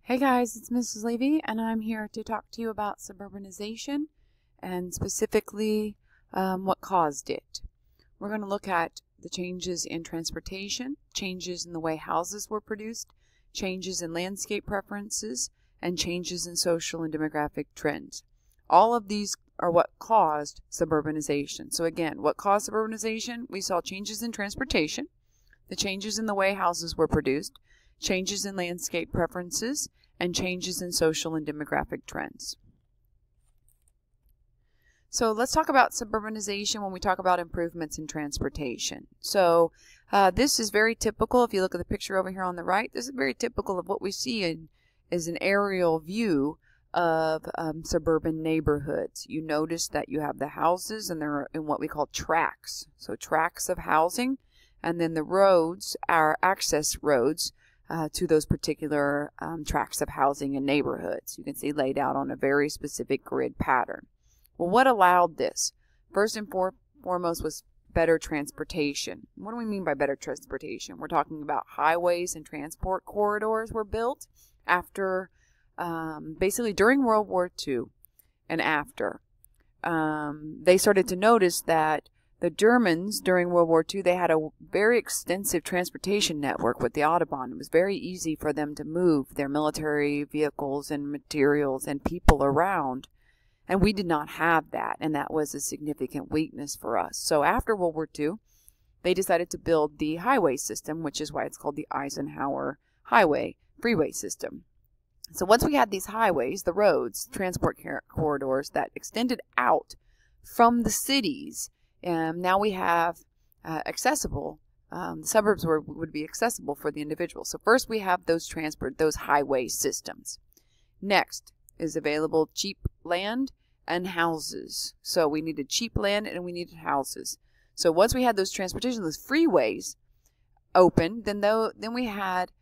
Hey guys, it's Mrs. Levy, and I'm here to talk to you about suburbanization and specifically what caused it. We're going to look at the changes in transportation, changes in the way houses were produced, changes in landscape preferences, and changes in social and demographic trends. All of these are what caused suburbanization. So again, what caused suburbanization? We saw changes in transportation, the changes in the way houses were produced, changes in landscape preferences, and changes in social and demographic trends. So let's talk about suburbanization when we talk about improvements in transportation. So this is very typical. If you look at the picture over here on the right, this is very typical of what we see is an aerial view of suburban neighborhoods. You notice that you have the houses and they're in what we call tracts. So tracts of housing, and then the roads are access roads to those particular tracts of housing and neighborhoods. You can see laid out on a very specific grid pattern. Well, what allowed this? First and foremost was better transportation. What do we mean by better transportation? We're talking about highways and transport corridors were built after, basically during World War II and after. They started to notice that the Germans, during World War II, they had a very extensive transportation network with the Autobahn. It was very easy for them to move their military vehicles and materials and people around. And we did not have that, and that was a significant weakness for us. So after World War II, they decided to build the highway system, which is why it's called the Eisenhower Highway Freeway System. So once we had these highways, the roads, transport corridors that extended out from the cities, now we have accessible, the suburbs would be accessible for the individual. So first we have those highway systems. Next is available cheap land and houses. So we needed cheap land and we needed houses. So once we had those transportation, those freeways open, then we had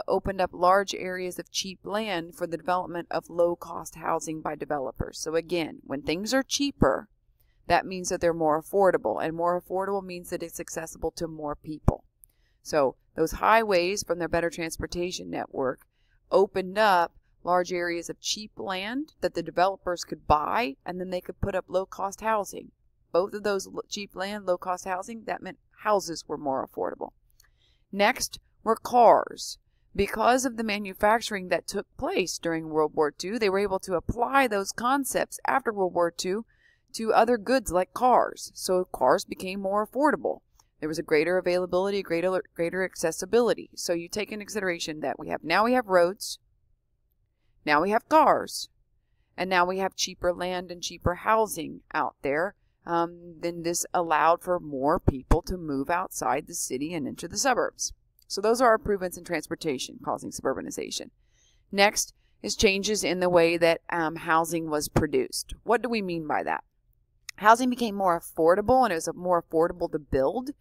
opened up large areas of cheap land for the development of low-cost housing by developers. So again, when things are cheaper, that means that they're more affordable, and more affordable means that it's accessible to more people. So those highways from their better transportation network opened up large areas of cheap land that the developers could buy, and then they could put up low-cost housing. Both of those cheap land, low-cost housing, that meant houses were more affordable. Next were cars. Because of the manufacturing that took place during World War II, they were able to apply those concepts after World War II to other goods like cars. So cars became more affordable. There was a greater availability, greater accessibility. So you take into consideration that we have roads, now we have cars, and now we have cheaper land and cheaper housing out there. Then this allowed for more people to move outside the city and into the suburbs. So those are our improvements in transportation causing suburbanization. Next is changes in the way that housing was produced. What do we mean by that? Housing became more affordable, and it was more affordable to build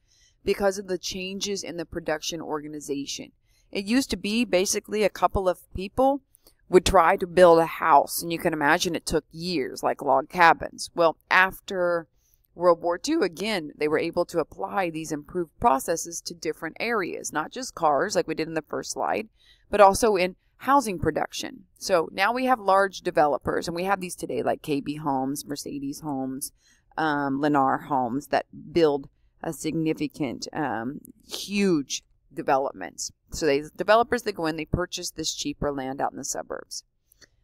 because of the changes in the production organization. It used to be basically a couple of people would try to build a house, and you can imagine it took years, like log cabins. Well, after World War II, again, they were able to apply these improved processes to different areas, not just cars like we did in the first slide, but also in housing production. So now we have large developers, and we have these today like KB Homes, Mercedes Homes, Lennar Homes that build a significant, huge developments. So developers that go in, they purchase this cheaper land out in the suburbs.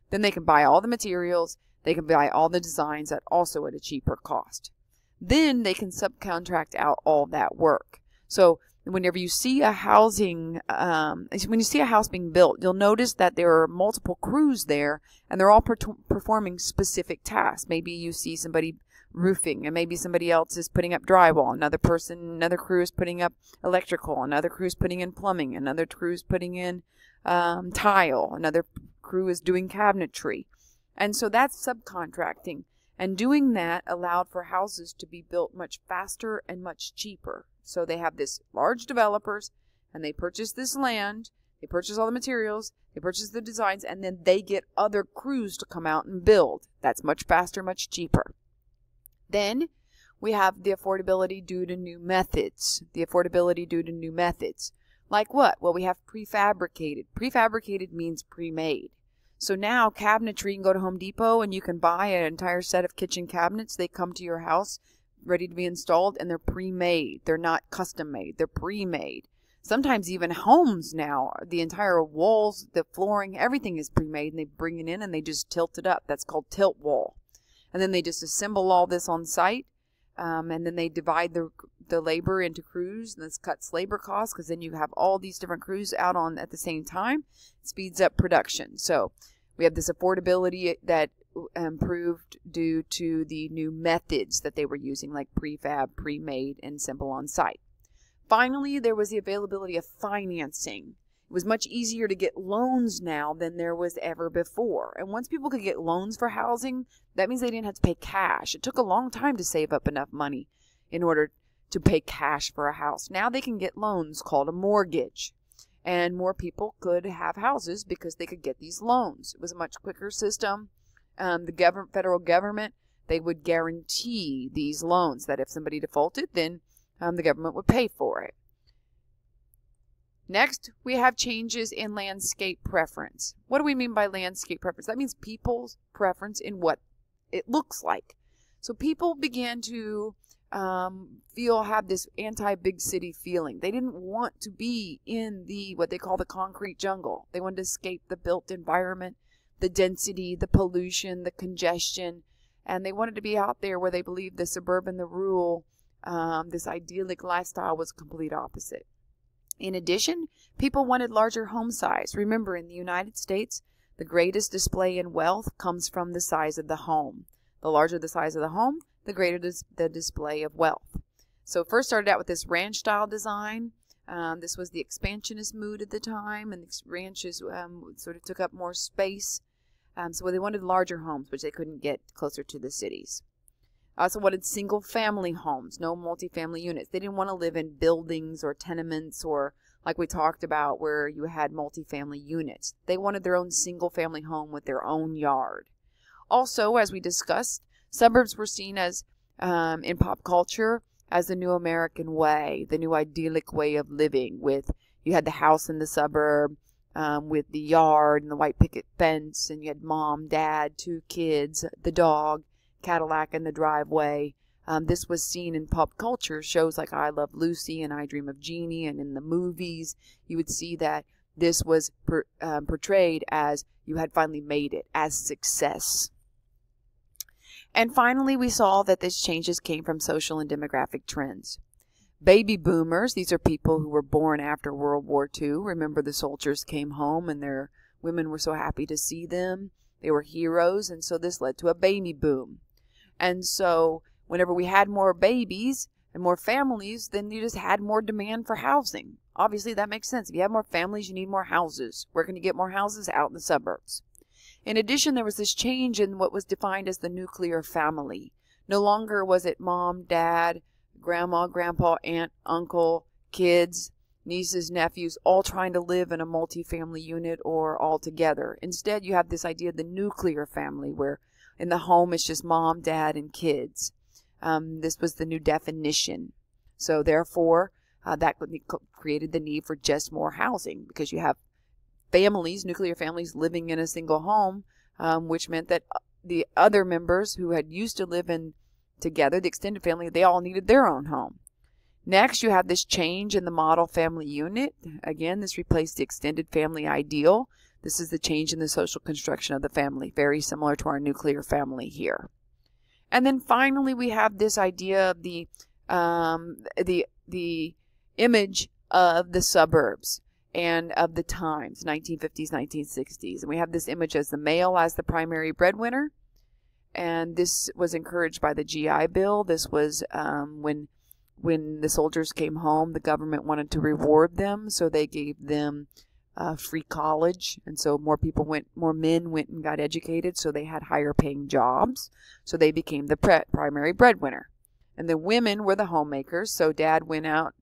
Then they can buy all the materials, they can buy all the designs also at a cheaper cost. Then they can subcontract out all that work. So whenever you see a house being built, you'll notice that there are multiple crews there, and they're all performing specific tasks. Maybe you see somebody roofing, and maybe somebody else is putting up drywall. Another crew is putting up electrical. Another crew is putting in plumbing. Another crew is putting in tile. Another crew is doing cabinetry. And so that's subcontracting. And doing that allowed for houses to be built much faster and much cheaper. So they have this large developers, and they purchase this land, they purchase all the materials, they purchase the designs, and then they get other crews to come out and build. That's much faster, much cheaper. Then we have the affordability due to new methods. Like what? Well, we have prefabricated. Prefabricated means pre-made. So now cabinetry, you can go to Home Depot and you can buy an entire set of kitchen cabinets. They come to your house ready to be installed, and they're pre-made. They're not custom made. They're pre-made. Sometimes even homes now, the entire walls, the flooring, everything is pre-made, and they bring it in and they just tilt it up. That's called tilt wall. And then they just assemble all this on site, and then they divide the labor into crews, and this cuts labor costs because then you have all these different crews out on at the same time. It speeds up production. So we have this affordability that improved due to the new methods that they were using, like prefab, pre-made, and simple on site. Finally, there was the availability of financing. It was much easier to get loans now than there was ever before. And once people could get loans for housing, that means they didn't have to pay cash. It took a long time to save up enough money in order to pay cash for a house. Now they can get loans called a mortgage. And more people could have houses because they could get these loans. It was a much quicker system. The federal government, they would guarantee these loans that if somebody defaulted, then the government would pay for it. Next, we have changes in landscape preference. What do we mean by landscape preference? That means people's preference in what it looks like. So people began to have this anti-big city feeling. They didn't want to be in what they call the concrete jungle. They wanted to escape the built environment, the density, the pollution, the congestion, and they wanted to be out there where they believed the suburban, the rural, this idyllic lifestyle was complete opposite. In addition, people wanted larger home size. Remember, in the United States, the greatest display in wealth comes from the size of the home. The larger the size of the home, the greater the display of wealth. So first started out with this ranch style design. This was the expansionist mood at the time, and the ranches sort of took up more space. So they wanted larger homes, which they couldn't get closer to the cities. Also wanted single family homes, no multifamily units. They didn't want to live in buildings or tenements or like we talked about where you had multifamily units. They wanted their own single family home with their own yard. Also, as we discussed, suburbs were seen as, in pop culture, as the new American way, the new idyllic way of living with, you had the house in the suburb, with the yard and the white picket fence, and you had mom, dad, 2 kids, the dog, Cadillac in the driveway. This was seen in pop culture, shows like I Love Lucy and I Dream of Jeannie, and in the movies, you would see that this was portrayed as you had finally made it, as success. And finally, we saw that these changes came from social and demographic trends. Baby boomers, these are people who were born after World War II. Remember, the soldiers came home and their women were so happy to see them. They were heroes, and so this led to a baby boom. And so whenever we had more babies and more families, then you just had more demand for housing. Obviously, that makes sense. If you have more families, you need more houses. Where can you get more houses? Out in the suburbs. In addition, there was this change in what was defined as the nuclear family. No longer was it mom, dad, grandma, grandpa, aunt, uncle, kids, nieces, nephews, all trying to live in a multifamily unit or all together. Instead, you have this idea of the nuclear family where in the home it's just mom, dad, and kids. This was the new definition. So therefore, that created the need for just more housing because you have families, nuclear families living in a single home, which meant that the other members who had used to live in together, the extended family, they all needed their own home. Next, you have this change in the model family unit. Again, this replaced the extended family ideal. This is the change in the social construction of the family, very similar to our nuclear family here. And then finally, we have this idea of the image of the suburbs and of the times, 1950s, 1960s. And we have this image as the male as the primary breadwinner. And this was encouraged by the GI Bill. This was when the soldiers came home, the government wanted to reward them, so they gave them free college, and so more men went and got educated, so they had higher paying jobs, so they became the primary breadwinner. And the women were the homemakers, so dad went out,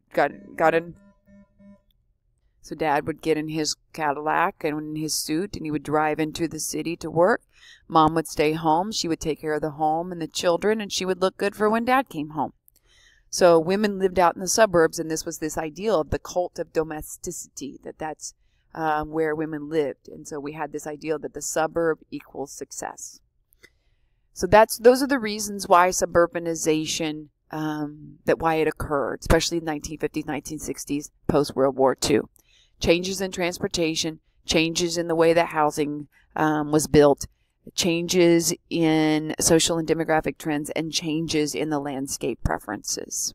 so dad would get in his Cadillac and in his suit, and he would drive into the city to work. Mom would stay home. She would take care of the home and the children, and she would look good for when dad came home. So women lived out in the suburbs, and this was this ideal of the cult of domesticity, that's where women lived. And so we had this ideal that the suburb equals success. So those are the reasons why suburbanization, why it occurred, especially in the 1950s, 1960s, post-World War II. Changes in transportation, changes in the way that housing was built, changes in social and demographic trends, and changes in the landscape preferences.